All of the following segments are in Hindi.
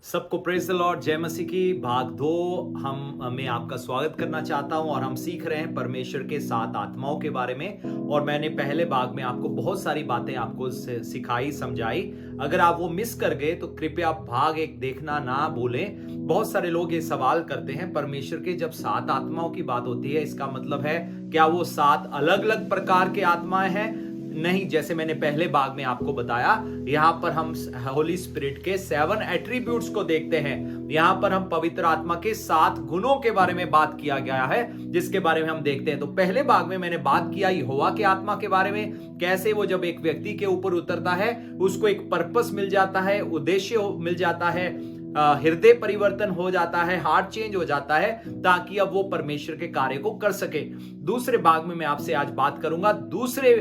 सबको प्रेज द लॉर्ड, जय मसीह की। भाग 2 मैं आपका स्वागत करना चाहता हूं और हम सीख रहे हैं परमेश्वर के 7 आत्माओं के बारे में। और मैंने पहले भाग में आपको बहुत सारी बातें आपको सिखाई, समझाई। अगर आप वो मिस कर गए तो कृपया भाग 1 देखना ना भूलें। बहुत सारे लोग ये सवाल करते हैं, परमेश्वर के जब 7 आत्माओं की बात होती है, इसका मतलब है क्या वो 7 अलग अलग प्रकार के आत्माएं हैं? नहीं, जैसे मैंने पहले भाग में आपको बताया, यहां पर हम होली स्पिरिट के 7 एट्रीब्यूट्स को देखते हैं। यहां पर हम पवित्र आत्मा के 7 गुणों के बारे में बात किया गया है, जिसके बारे में हम देखते हैं। तो पहले भाग में मैंने बात किया यहोवा के आत्मा के बारे में, कैसे वो जब एक व्यक्ति के ऊपर उतरता है, उसको एक पर्पस मिल जाता है, उद्देश्य मिल जाता है, हृदय परिवर्तन हो जाता है, हार्ट चेंज हो जाता है, ताकि अब वो परमेश्वर के कार्य को कर सके। दूसरे भाग में मैं आपसे आज बात करूंगा दूसरे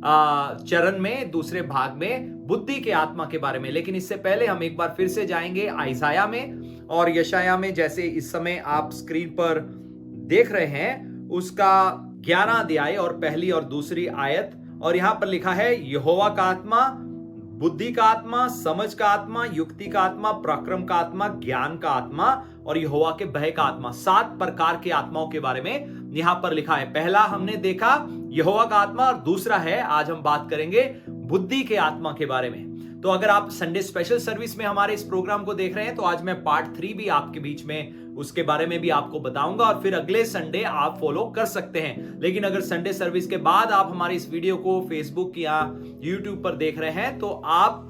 चरण में, दूसरे भाग में बुद्धि के आत्मा के बारे में। लेकिन इससे पहले हम एक बार फिर से जाएंगे आइसाया में और यशाया में। जैसे इस समय आप स्क्रीन पर देख रहे हैं, उसका 11 अध्याय और पहली और दूसरी आयत। और यहां पर लिखा है यहोवा का आत्मा, बुद्धि का आत्मा, समझ का आत्मा, युक्ति का आत्मा, पराक्रम का आत्मा, ज्ञान का आत्मा और यहोवा के भय का आत्मा। 7 प्रकार के आत्माओं के बारे में यहां पर लिखा है। पहला हमने देखा यहोवा का आत्मा और दूसरा है, आज हम बात करेंगे बुद्धि के आत्मा के बारे में। तो अगर आप संडे स्पेशल सर्विस में हमारे इस प्रोग्राम को देख रहे हैं, तो आज मैं पार्ट 3 भी आपके बीच में उसके बारे में भी आपको बताऊंगा और फिर अगले संडे आप फॉलो कर सकते हैं। लेकिन अगर संडे सर्विस के बाद आप हमारे इस वीडियो को फेसबुक या यूट्यूब पर देख रहे हैं, तो आप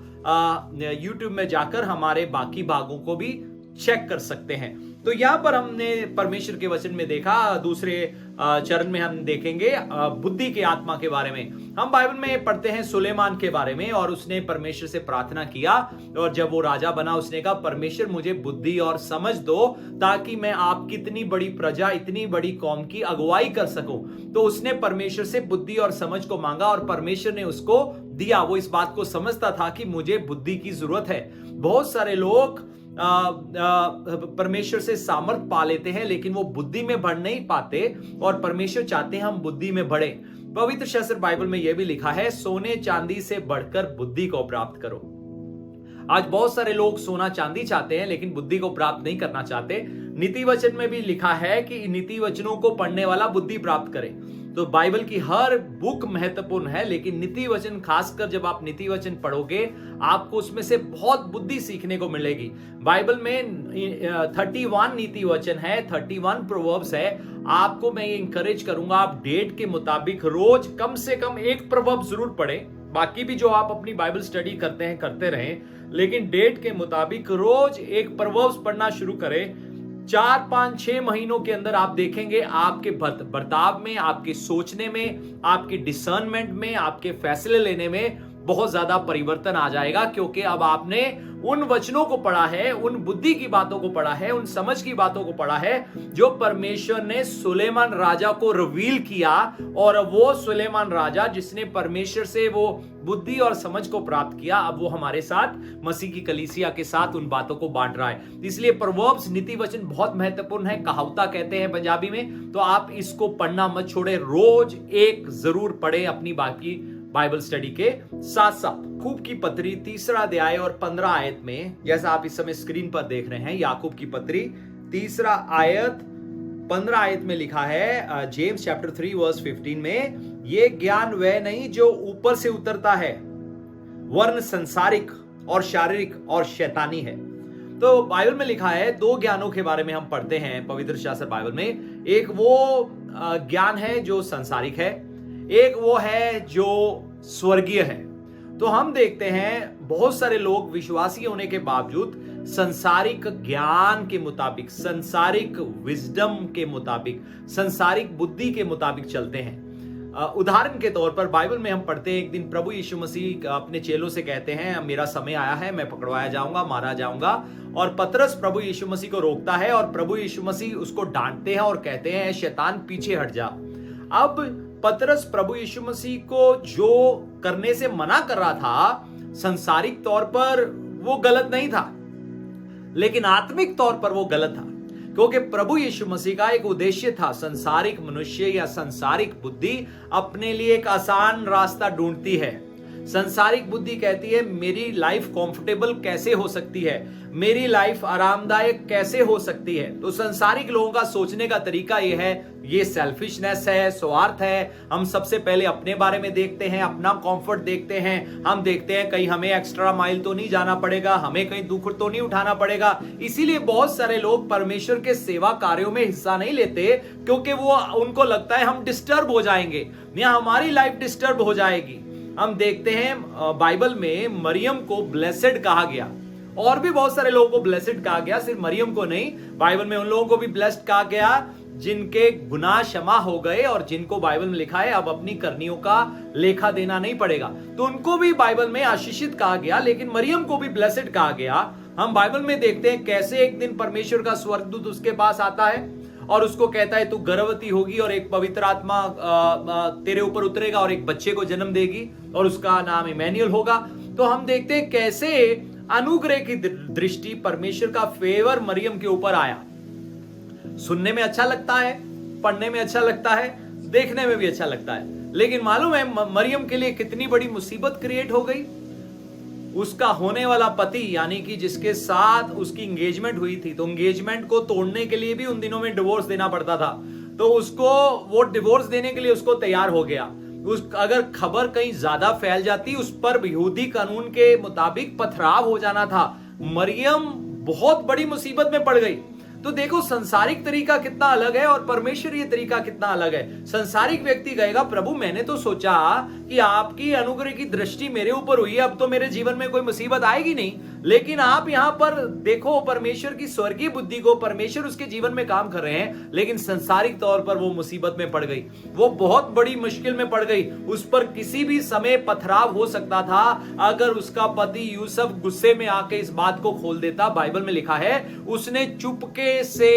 यूट्यूब में जाकर हमारे बाकी भागों को भी चेक कर सकते हैं। तो यहां पर हमने परमेश्वर के वचन में देखा। दूसरे चरण में हम देखेंगे बुद्धि के आत्मा के बारे में। हम बाइबल में पढ़ते हैं सुलेमान के बारे में, और उसने परमेश्वर से प्रार्थना किया और जब वो राजा बना, उसने कहा परमेश्वर मुझे बुद्धि और समझ दो, ताकि मैं आपकी इतनी बड़ी प्रजा, इतनी बड़ी कौम की अगुवाई कर सकूं। तो उसने परमेश्वर से बुद्धि और समझ को मांगा और परमेश्वर ने उसको दिया। वो इस बात को समझता था कि मुझे बुद्धि की जरूरत है। बहुत सारे लोग परमेश्वर से सामर्थ पा लेते हैं, लेकिन वो बुद्धि में बढ़ नहीं पाते, और परमेश्वर चाहते हैं हम बुद्धि में बढ़े। पवित्र शास्त्र बाइबल में यह भी लिखा है, सोने चांदी से बढ़कर बुद्धि को प्राप्त करो। आज बहुत सारे लोग सोना चांदी चाहते हैं, लेकिन बुद्धि को प्राप्त नहीं करना चाहते। नीति वचन में भी लिखा है कि नीति वचनों को पढ़ने वाला बुद्धि प्राप्त करे। तो बाइबल की हर बुक महत्वपूर्ण है, लेकिन नीति वचन, खासकर जब आप नीति वचन पढ़ोगे, आपको उसमें से बहुत बुद्धि सीखने को मिलेगी। बाइबल में 31 नीति वचन है, 31 प्रोवर्ब्स है। आपको मैं ये इंकरेज करूंगा, आप डेट के मुताबिक रोज कम से कम एक प्रोवर्ब जरूर पढ़ें। बाकी भी जो आप अपनी बाइबल स्टडी करते हैं करते रहें, लेकिन डेट के मुताबिक रोज एक प्रोवर्ब्स पढ़ना शुरू करें। 4, 5, 6 महीनों के अंदर आप देखेंगे आपके बर्ताव में, आपके सोचने में, आपके डिसर्नमेंट में, आपके फैसले लेने में बहुत ज्यादा परिवर्तन आ जाएगा। क्योंकि अब आपने उन वचनों को पढ़ा है, उन बुद्धि की बातों को पढ़ा है, उन समझ की बातों को पढ़ा है जो परमेश्वर ने सुलेमान राजा को रिवील किया। और वो सुलेमान राजा जिसने परमेश्वर से वो बुद्धि और समझ को प्राप्त किया, अब वो हमारे साथ मसीह की कलीसिया के साथ उन बातों को बांट रहा है। इसलिए प्रोवर्ब्स, नीति वचन बहुत महत्वपूर्ण है। कहावता कहते हैं पंजाबी में। तो आप इसको पढ़ना मत छोड़े, रोज एक जरूर पढ़े अपनी बाकी बाइबल स्टडी के साथ साथ। याकूब की पत्री 3 अध्याय और 15 आयत में, जैसा आप इस समय स्क्रीन पर देख रहे हैं, याकूब की पत्री 3 आयत 15 आयत में लिखा है, जेम्स चैप्टर 3 वर्स 15 में, ये ज्ञान वह नहीं जो ऊपर से उतरता है, वरन संसारिक और शारीरिक और शैतानी है। तो बाइबल में लिखा है, 2 ज्ञानों के बारे में हम पढ़ते हैं पवित्र शास्त्र बाइबल में। एक वो ज्ञान है जो संसारिक है, एक वो है जो स्वर्गीय है। तो हम देखते हैं बहुत सारे लोग विश्वासी होने के बावजूद संसारिक ज्ञान के मुताबिक, संसारिक विजडम के मुताबिक, संसारिक बुद्धि के मुताबिक चलते हैं। उदाहरण के तौर पर बाइबल में हम पढ़ते हैं, एक दिन प्रभु यीशु मसीह अपने चेलों से कहते हैं, मेरा समय आया है, मैं पकड़वाया जाऊंगा, मारा जाऊंगा। और पतरस प्रभु यीशु मसीह को रोकता है और प्रभु यीशु मसीह उसको डांटते हैं और कहते हैं, शैतान पीछे हट जा। अब पतरस प्रभु यीशु मसीह को जो करने से मना कर रहा था, सांसारिक तौर पर वो गलत नहीं था, लेकिन आत्मिक तौर पर वो गलत था। क्योंकि प्रभु यीशु मसीह का एक उद्देश्य था। संसारिक मनुष्य या संसारिक बुद्धि अपने लिए एक आसान रास्ता ढूंढती है। संसारिक बुद्धि कहती है मेरी लाइफ कंफर्टेबल कैसे हो सकती है, मेरी लाइफ आरामदायक कैसे हो सकती है। तो संसारिक लोगों का सोचने का तरीका यह है, ये सेल्फिशनेस है, स्वार्थ है। हम सबसे पहले अपने बारे में देखते हैं, अपना कंफर्ट देखते हैं, हम देखते हैं कहीं हमें एक्स्ट्रा माइल तो नहीं जाना पड़ेगा, हमें कहीं दुख तो नहीं उठाना पड़ेगा। इसीलिए बहुत सारे लोग परमेश्वर के सेवा कार्यों में हिस्सा नहीं लेते, क्योंकि वो उनको लगता है हम डिस्टर्ब हो जाएंगे या हमारी लाइफ डिस्टर्ब हो जाएगी। हम देखते हैं बाइबल में मरियम को ब्लेसेड कहा गया, और भी बहुत सारे लोगों को ब्लेसेड कहा गया, सिर्फ मरियम को नहीं। बाइबल में उन लोगों को भी ब्लेस्ड कहा गया जिनके गुनाह क्षमा हो गए और जिनको बाइबल में लिखा है अब अपनी करनियों का लेखा देना नहीं पड़ेगा, तो उनको भी बाइबल में आशीषित कहा गया। लेकिन मरियम को भी ब्लेसेड कहा गया। हम बाइबल में देखते हैं कैसे एक दिन परमेश्वर का स्वर्गदूत उसके पास आता है और उसको कहता है तू गर्भवती होगी और एक पवित्र आत्मा तेरे ऊपर उतरेगा और एक बच्चे को जन्म देगी और उसका नाम इमैनुएल होगा। तो हम देखते हैं कैसे अनुग्रह की दृष्टि, परमेश्वर का फेवर मरियम के ऊपर आया। सुनने में अच्छा लगता है, पढ़ने में अच्छा लगता है, देखने में भी अच्छा लगता है, लेकिन मालूम है मरियम के लिए कितनी बड़ी मुसीबत क्रिएट हो गई। उसका होने वाला पति, यानी कि जिसके साथ उसकी एंगेजमेंट हुई थी, तो एंगेजमेंट को तोड़ने के लिए भी उन दिनों में डिवोर्स देना पड़ता था, तो उसको वो डिवोर्स देने के लिए उसको तैयार हो गया। अगर खबर कहीं ज्यादा फैल जाती, उस पर यहूदी कानून के मुताबिक पथराव हो जाना था। मरियम बहुत बड़ी मुसीबत में पड़ गई। तो देखो संसारिक तरीका कितना अलग है और परमेश्वरीय तरीका कितना अलग है। संसारिक व्यक्ति कहेगा प्रभु मैंने तो सोचा कि आपकी अनुग्रह की दृष्टि मेरे ऊपर हुई है, अब तो मेरे जीवन में कोई मुसीबत आएगी नहीं। लेकिन आप यहां पर देखो परमेश्वर की स्वर्गीय बुद्धि को, परमेश्वर उसके जीवन में काम कर रहे हैं, लेकिन संसारिक तौर पर वो मुसीबत में पड़ गई, वो बहुत बड़ी मुश्किल में पड़ गई। उस पर किसी भी समय पथराव हो सकता था अगर उसका पति यूसुफ गुस्से में आके इस बात को खोल देता। बाइबल में लिखा है उसने चुपके से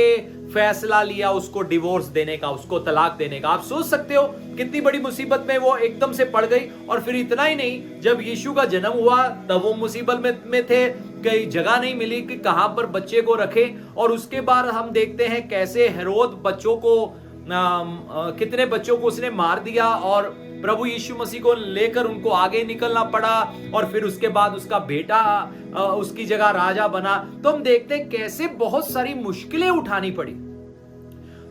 फैसला लिया उसको डिवोर्स देने का, उसको तलाक देने का। आप सोच सकते हो कितनी बड़ी मुसीबत में वो एकदम से पड़ गई। और फिर इतना ही नहीं, जब यीशु का जन्म हुआ तब वो मुसीबत में थे, कई जगह नहीं मिली कि कहां पर बच्चे को रखे। और उसके बाद हम देखते हैं कैसे हेरोद बच्चों को कितने बच्चों को उसने मार दिया और प्रभु यीशु मसीह को लेकर उनको आगे निकलना पड़ा। और फिर उसके बाद उसका बेटा उसकी जगह राजा बना। तो हम देखते हैं कैसे बहुत सारी मुश्किलें उठानी पड़ी।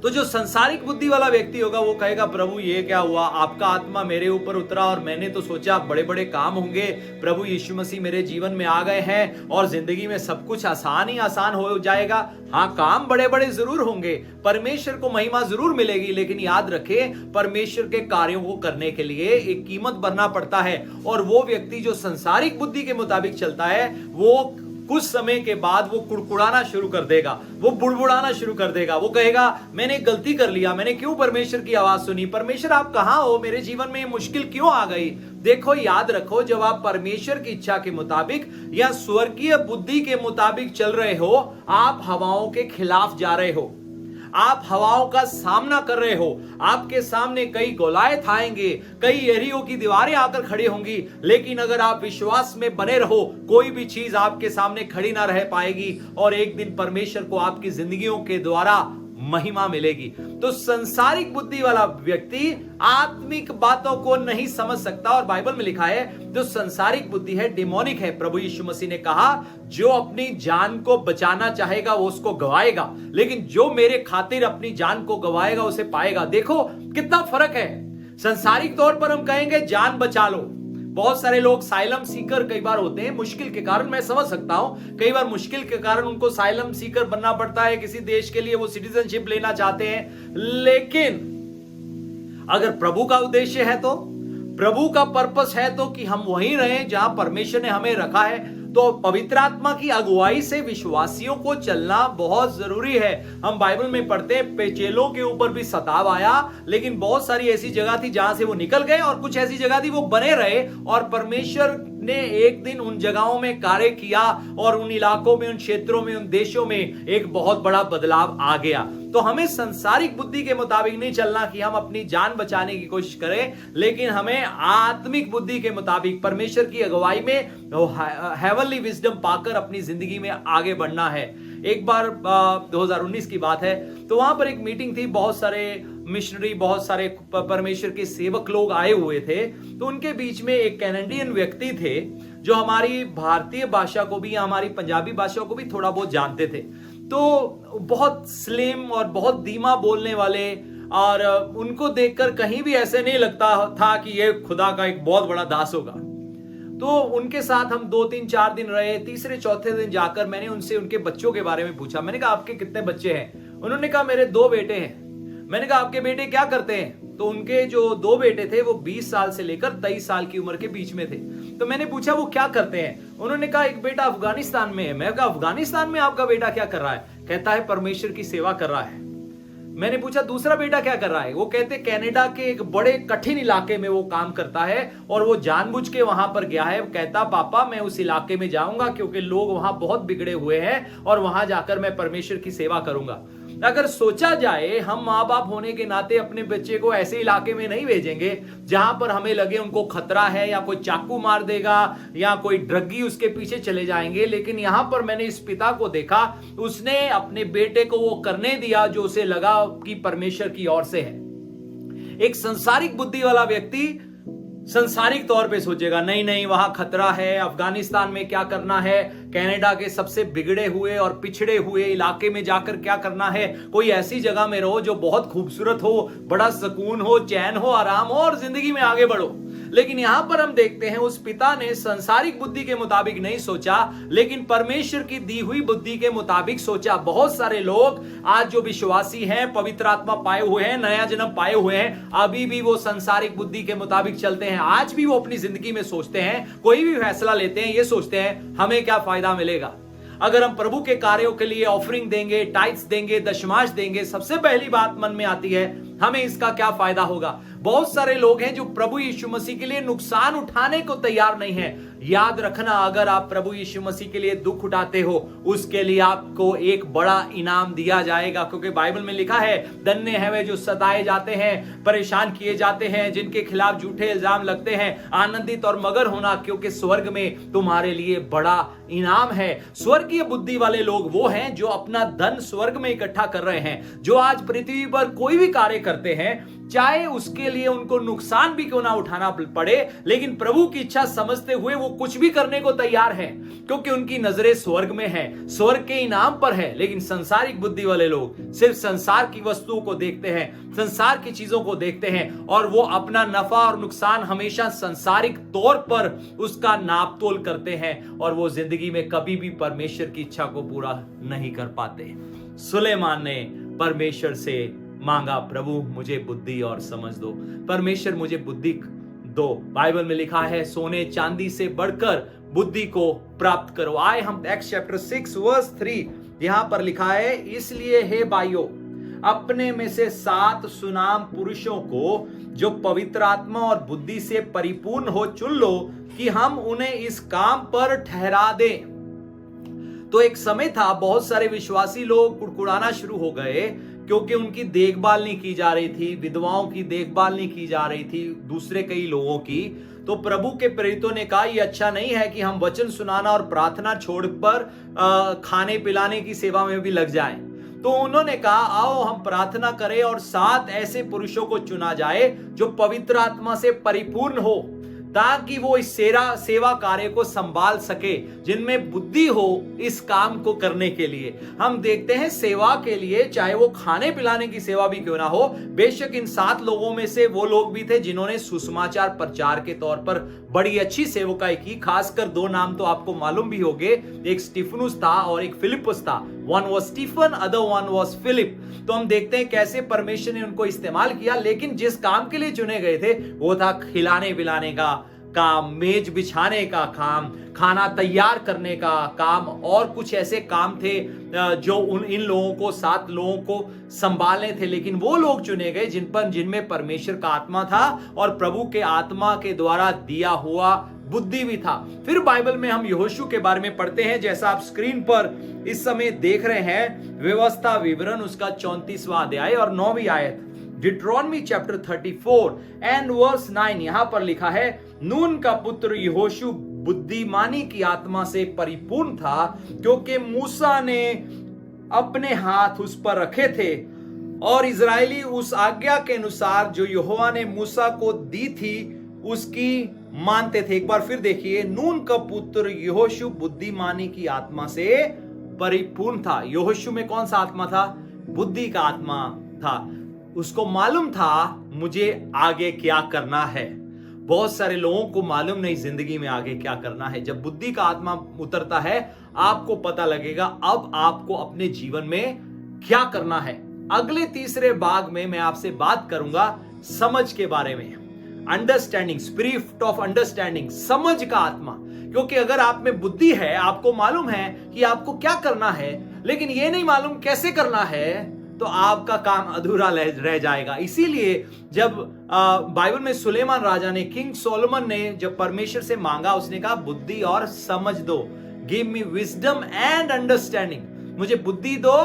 तो जो संसारिक बुद्धि वाला व्यक्ति होगा वो कहेगा प्रभु ये क्या हुआ, आपका आत्मा मेरे ऊपर उतरा और मैंने तो सोचा बड़े बड़े काम होंगे, प्रभु यीशु मसीह मेरे जीवन में आ गए हैं और जिंदगी में सब कुछ आसान ही आसान हो जाएगा। हाँ, काम बड़े बड़े जरूर होंगे, परमेश्वर को महिमा जरूर मिलेगी, लेकिन याद रखे परमेश्वर के कार्यों को करने के लिए एक कीमत भरना पड़ता है। और वो व्यक्ति जो संसारिक बुद्धि के मुताबिक चलता है वो कुछ समय के बाद वो कुड़कुड़ाना शुरू कर देगा, वो बुड़बुड़ाना शुरू कर देगा। वो कहेगा मैंने गलती कर लिया, मैंने क्यों परमेश्वर की आवाज सुनी, परमेश्वर आप कहां हो, मेरे जीवन में ये मुश्किल क्यों आ गई। देखो याद रखो, जब आप परमेश्वर की इच्छा के मुताबिक या स्वर्गीय बुद्धि के मुताबिक चल रहे हो, आप हवाओं के खिलाफ जा रहे हो, आप हवाओं का सामना कर रहे हो। आपके सामने कई गोलायत आएंगे, कई यरीहो की दीवारें आकर खड़ी होंगी, लेकिन अगर आप विश्वास में बने रहो कोई भी चीज आपके सामने खड़ी ना रह पाएगी और एक दिन परमेश्वर को आपकी जिंदगियों के द्वारा महिमा मिलेगी। तो संसारिक बुद्धि वाला व्यक्ति आत्मिक बातों को नहीं समझ सकता। और बाइबल में लिखा है जो संसारिक बुद्धि है डिमोनिक है। प्रभु यीशु मसीह ने कहा जो अपनी जान को बचाना चाहेगा वो उसको गवाएगा, लेकिन जो मेरे खातिर अपनी जान को गवाएगा उसे पाएगा। देखो कितना फर्क है। संसारिक तौर पर हम कहेंगे जान बचा लो। बहुत सारे लोग साइलम सीकर कई बार होते हैं, मुश्किल के कारण, मैं समझ सकता हूं कई बार मुश्किल के कारण उनको साइलम सीकर बनना पड़ता है, किसी देश के लिए वो सिटीजनशिप लेना चाहते हैं। लेकिन अगर प्रभु का उद्देश्य है तो, प्रभु का पर्पस है तो कि हम वहीं रहें जहां परमेश्वर ने हमें रखा है, तो पवित्र आत्मा की अगुवाई से विश्वासियों को चलना बहुत जरूरी है। हम बाइबल में पढ़ते हैं पेचेलों के ऊपर भी सताव आया, लेकिन बहुत सारी ऐसी जगह थी जहां से वो निकल गए और कुछ ऐसी जगह थी वो बने रहे और परमेश्वर ने एक दिन उन जगहों में कार्य किया और उन इलाकों में, उन क्षेत्रों में, उन देशों में एक बहुत बड़ा बदलाव आ गया। तो हमें संसारिक बुद्धि के मुताबिक नहीं चलना कि हम अपनी जान बचाने की कोशिश करें, लेकिन हमें आत्मिक बुद्धि के मुताबिक परमेश्वर की अगुवाई में हेवनली विजडम पाकर अपनी जिंदगी में आगे बढ़ना है। एक बार 2019 की बात है, तो वहां पर एक मीटिंग थी, बहुत सारे मिशनरी, बहुत सारे परमेश्वर के सेवक लोग आए हुए थे। तो उनके बीच में एक कैनेडियन व्यक्ति थे जो हमारी भारतीय भाषा को भी, हमारी पंजाबी भाषा को भी थोड़ा बहुत जानते थे। तो बहुत स्लिम और बहुत धीमा बोलने वाले, और उनको देखकर कहीं भी ऐसे नहीं लगता था कि ये खुदा का एक बहुत बड़ा दास होगा। तो उनके साथ हम 2-3-4 दिन रहे। तीसरे चौथे दिन जाकर मैंने उनसे उनके बच्चों के बारे में पूछा। मैंने कहा आपके कितने बच्चे हैं? उन्होंने कहा मेरे 2 बेटे हैं। मैंने कहा आपके बेटे क्या करते हैं? तो उनके जो 2 बेटे थे वो 20 साल से लेकर 23 साल की उम्र के बीच में थे। तो मैंने पूछा वो क्या करते हैं? उन्होंने कहा एक बेटा अफगानिस्तान में है। मैं कहा अफगानिस्तान में आपका बेटा क्या कर रहा है? कहता है परमेश्वर की सेवा कर रहा है। मैंने पूछा दूसरा बेटा क्या कर रहा है? वो कहते कनाडा के एक बड़े कठिन इलाके में वो काम करता है और वो जानबूझ के वहां पर गया है। कहता पापा मैं उस इलाके में जाऊंगा क्योंकि लोग वहां बहुत बिगड़े हुए हैं और वहां जाकर मैं परमेश्वर की सेवा करूंगा। अगर सोचा जाए, हम माँ बाप होने के नाते अपने बच्चे को ऐसे इलाके में नहीं भेजेंगे जहां पर हमें लगे उनको खतरा है या कोई चाकू मार देगा या कोई ड्रगी उसके पीछे चले जाएंगे। लेकिन यहां पर मैंने इस पिता को देखा, उसने अपने बेटे को वो करने दिया जो उसे लगा कि परमेश्वर की ओर से है। एक संसारिक बुद्धि वाला व्यक्ति संसारिक तौर पे सोचेगा नहीं नहीं वहां खतरा है, अफगानिस्तान में क्या करना है, कनाडा के सबसे बिगड़े हुए और पिछड़े हुए इलाके में जाकर क्या करना है, कोई ऐसी जगह में रहो जो बहुत खूबसूरत हो, बड़ा सुकून हो, चैन हो, आराम हो और जिंदगी में आगे बढ़ो। लेकिन यहां पर हम देखते हैं उस पिता ने संसारिक बुद्धि के मुताबिक नहीं सोचा, लेकिन परमेश्वर की दी हुई बुद्धि के मुताबिक सोचा। बहुत सारे लोग आज जो विश्वासी हैं, पवित्र आत्मा पाए हुए हैं, नया जन्म पाए हुए हैं, अभी भी वो संसारिक बुद्धि के मुताबिक चलते हैं। आज भी वो अपनी जिंदगी में सोचते हैं, कोई भी फैसला लेते हैं, ये सोचते हैं हमें क्या फायदा मिलेगा अगर हम प्रभु के कार्यों के लिए ऑफरिंग देंगे, टाइट्स देंगे, दशमांश देंगे। सबसे पहली बात मन में आती है हमें इसका क्या फायदा होगा। बहुत सारे लोग हैं जो प्रभु यीशु मसीह के लिए नुकसान उठाने को तैयार नहीं है। याद रखना, अगर आप प्रभु यीशु मसीह के लिए दुख उठाते हो, उसके लिए आपको एक बड़ा इनाम दिया जाएगा, क्योंकि बाइबल में लिखा है धन्य है वे जो सताए जाते हैं, परेशान किए जाते हैं, जिनके खिलाफ झूठे इल्जाम लगते हैं। आनंदित और मगर होना, क्योंकि स्वर्ग में तुम्हारे लिए बड़ा इनाम है। स्वर्गीय बुद्धि वाले लोग वो हैं जो अपना धन स्वर्ग में इकट्ठा कर रहे हैं। जो आज पृथ्वी पर कोई भी कार्य करते हैं, चाहे उसके लिए उनको नुकसान भी क्यों ना उठाना पड़े, लेकिन प्रभु की इच्छा समझते हुए वो कुछ भी करने को तैयार है, क्योंकि उनकी नजरें स्वर्ग में है, स्वर्ग के इनाम पर है। लेकिन संसारिक बुद्धि वाले लोग सिर्फ संसार की वस्तुओं को देखते हैं, संसार की चीजों को देखते हैं, और वो अपना नफा और नुकसान हमेशा संसारिक तौर पर उसका नापतोल करते हैं, और वो जिंदगी में कभी भी परमेश्वर की इच्छा को पूरा नहीं कर पाते। सुलेमान ने परमेश्वर से मांगा, प्रभु मुझे बुद्धि और समझ दो, परमेश्वर मुझे बुद्धि दो। बाइबल में लिखा है सोने चांदी से बढ़कर बुद्धि को प्राप्त करो। आए हम एक्ट्स चैप्टर 6 वर्स 3, यहां पर लिखा है, इसलिए हे भाइयों अपने में से 7 सुनाम पुरुषों को जो पवित्र आत्मा और बुद्धि से परिपूर्ण हो चुन लो कि हम उन्हें इस काम पर ठहरा दें। तो एक समय था, बहुत सारे विश्वासी लोग कुड़कुड़ाना शुरू हो गए क्योंकि उनकी देखभाल नहीं की जा रही थी, विधवाओं की देखभाल नहीं की जा रही थी, दूसरे कई लोगों की। तो प्रभु के प्रेरितों ने कहा यह अच्छा नहीं है कि हम वचन सुनाना और प्रार्थना छोड़कर खाने पिलाने की सेवा में भी लग जाएं। तो उन्होंने कहा आओ हम प्रार्थना करें और 7 ऐसे पुरुषों को चुना जाए जो पवित्र आत्मा से परिपूर्ण हो, ताकि वो इस सेवा कार्य को संभाल सके, जिनमें बुद्धि हो इस काम को करने के लिए। हम देखते हैं सेवा के लिए, चाहे वो खाने पिलाने की सेवा भी क्यों ना हो, बेशक इन 7 लोगों में से वो लोग भी थे जिन्होंने सुसमाचार प्रचार के तौर पर बड़ी अच्छी सेवकाई की। खासकर 2 नाम तो आपको मालूम भी होंगे, एक स्टीफनुस था और एक फिलिपुस था। One was Stephen, other one was Philip. तो हम देखते हैं कैसे परमेश्वर ने उनको इस्तेमाल किया, लेकिन जिस काम के लिए चुने गए थे वो था खिलाने पिलाने का काम, मेज बिछाने का काम, खाना तैयार करने का काम, और कुछ ऐसे काम थे जो इन लोगों को 7 लोगों को संभालने थे। लेकिन वो लोग चुने गए जिनमें परमेश्वर का आत्मा था और प्रभु के आत्मा के द्वारा दिया हुआ बुद्धि भी था। फिर बाइबल में हम यहोशू के बारे में पढ़ते हैं, जैसा आप स्क्रीन पर इस समय देख रहे हैं, व्यवस्था विवरण उसका 34वां अध्याय और 9वीं आयत, डिट्रोनमी चैप्टर 34 एंड वर्स 9। यहां पर लिखा है, नून का पुत्र यहोशू बुद्धिमानी की आत्मा से परिपूर्ण था, क्योंकि मूसा ने अपने हाथ उस पर रखे थे और इजरायली उस आज्ञा के अनुसार जो यहोवा ने मूसा को दी थी उसकी मानते थे। एक बार फिर देखिए, नून का पुत्र यहोशू बुद्धिमानी की आत्मा से परिपूर्ण था। यहोशू में कौन सा आत्मा था? बुद्धि का आत्मा था। उसको मालूम था मुझे आगे क्या करना है। बहुत सारे लोगों को मालूम नहीं जिंदगी में आगे क्या करना है। जब बुद्धि का आत्मा उतरता है आपको पता लगेगा अब आपको अपने जीवन में क्या करना है। अगले तीसरे भाग में मैं आपसे बात करूंगा समझ के बारे में। अंडरस्टैंडिंग, स्पिरिट ऑफ अंडरस्टैंडिंग, समझ का आत्मा। क्योंकि अगर आप में बुद्धि है, आपको मालूम है कि आपको क्या करना है, लेकिन यह नहीं मालूम कैसे करना है, तो आपका काम अधूरा रह जाएगा। इसीलिए जब बाइबल में सुलेमान राजा ने, किंग सोलोमन ने जब परमेश्वर से मांगा, उसने कहा बुद्धि और समझ दो, give me wisdom and understanding. मुझे बुद्धि दो,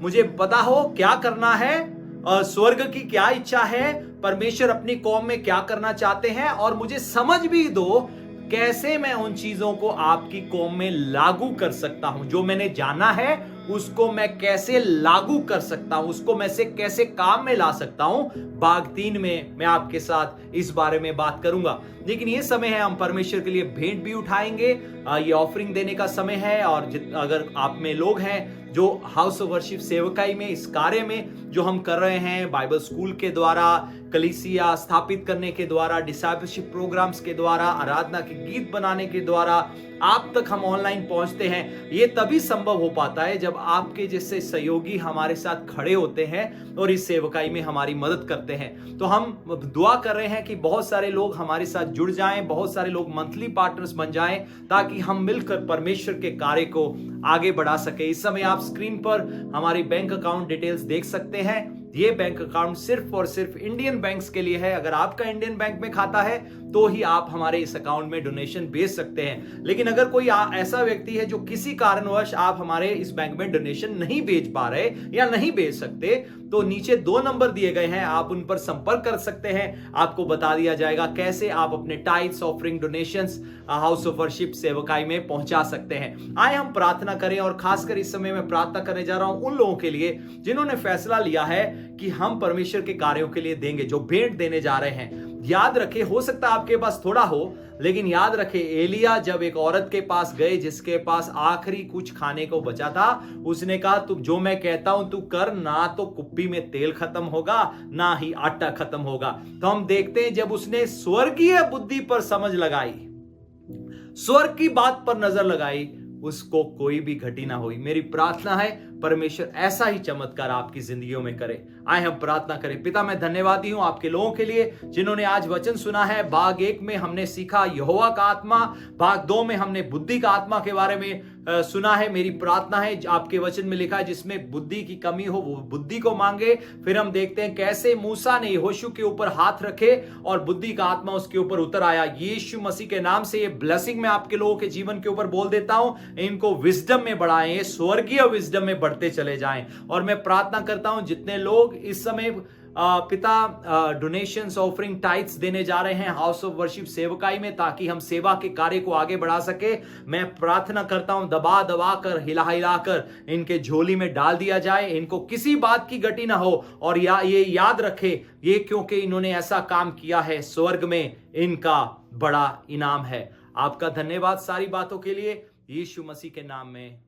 मुझे पता हो क्या करना है, स्वर्ग की क्या इच्छा है, परमेश्वर अपनी कौम में क्या करना चाहते हैं, और मुझे समझ भी दो कैसे मैं उन चीजों को आपकी कौम में लागू कर सकता हूं। जो मैंने जाना है उसको मैं कैसे लागू कर सकता हूं, उसको मैं से कैसे काम में ला सकता हूं। भाग 3 में मैं आपके साथ इस बारे में बात करूंगा। लेकिन ये समय है, हम परमेश्वर के लिए भेंट भी उठाएंगे। ये ऑफरिंग देने का समय है। और अगर आप में लोग हैं जो हाउस ऑफ वर्शिप सेवकाई में, इस कार्य में जो हम कर रहे हैं, बाइबल स्कूल के द्वारा, कलीसिया स्थापित करने के द्वारा, डिसाइपलशिप प्रोग्राम्स के द्वारा, आराधना के गीत बनाने के द्वारा आप तक हम ऑनलाइन पहुंचते हैं, ये तभी संभव हो पाता है जब आपके जैसे सहयोगी हमारे साथ खड़े होते हैं और इस सेवकाई में हमारी मदद करते हैं। तो हम दुआ कर रहे हैं कि बहुत सारे लोग हमारे साथ जुड़ जाएं, बहुत सारे लोग मंथली पार्टनर्स बन जाएं, ताकि हम मिलकर परमेश्वर के कार्य को आगे बढ़ा सके। इस समय आप स्क्रीन पर हमारी बैंक अकाउंट डिटेल्स देख सकते हैं। ये बैंक अकाउंट सिर्फ और सिर्फ इंडियन बैंक्स के लिए है। अगर आपका इंडियन बैंक में खाता है तो ही आप हमारे इस अकाउंट में डोनेशन भेज सकते हैं। लेकिन अगर कोई ऐसा व्यक्ति है जो किसी कारणवश आप हमारे इस बैंक में डोनेशन नहीं भेज पा रहे या नहीं भेज सकते, तो नीचे 2 नंबर दिए गए हैं, आप उन पर संपर्क कर सकते हैं। आपको बता दिया जाएगा कैसे आप अपने tights, offering, donations house of worship सेवकाई में पहुंचा सकते हैं। आए हम प्रार्थना करें। और खासकर इस समय मैं प्रार्थना करने जा रहा हूं उन लोगों के लिए जिन्होंने फैसला लिया है कि हम परमेश्वर के कार्यों के लिए देंगे, जो भेंट देने जा रहे हैं। याद रखे, हो सकता है आपके पास थोड़ा हो, लेकिन याद रखे, एलिया जब एक औरत के पास गए जिसके पास आखिरी कुछ खाने को बचा था, उसने कहा तू जो मैं कहता हूं तू कर, ना तो कुप्पी में तेल खत्म होगा ना ही आटा खत्म होगा। तो हम देखते हैं जब उसने स्वर्गीय बुद्धि पर समझ लगाई, स्वर्ग की बात पर नजर लगाई, उसको कोई भी घटी ना हुई। मेरी प्रार्थना है परमेश्वर ऐसा ही चमत्कार आपकी जिंदगियों में करे। आए हम प्रार्थना करें। पिता, मैं धन्यवादी हूं आपके लोगों के लिए जिन्होंने आज वचन सुना है। भाग 1 में हमने सीखा यहोवा का आत्मा, भाग 2 में हमने बुद्धि का आत्मा के बारे में सुना है। मेरी प्रार्थना है आपके वचन में लिखा है जिसमें बुद्धि की कमी हो वो बुद्धि को मांगे। फिर हम देखते हैं कैसे मूसा ने यहोशू के ऊपर हाथ रखे और बुद्धि का आत्मा उसके ऊपर उतर आया। यीशु मसीह के नाम से ये ब्लेसिंग मैं आपके लोगों के जीवन के ऊपर बोल देता हूं, इनको विजडम में बढ़ाएं, स्वर्गीय विजडम में बढ़ते चले जाएं। और मैं प्रार्थना करता हूं जितने लोग इस समय पिता डोनेशंस, ऑफरिंग, टाइट्स देने जा रहे हैं हाउस ऑफ वर्शिप सेवकाई में, ताकि हम सेवा के कार्य को आगे बढ़ा सके, मैं प्रार्थना करता हूं दबा दबा कर, हिला हिला कर इनके झोली में डाल दिया जाए। इनको किसी बात की गति ना हो। और ये याद रखे, ये क्योंकि इन्होंने ऐसा काम किया है, स्वर्ग में इनका बड़ा इनाम है। आपका धन्यवाद सारी बातों के लिए, यीशु मसीह के नाम में।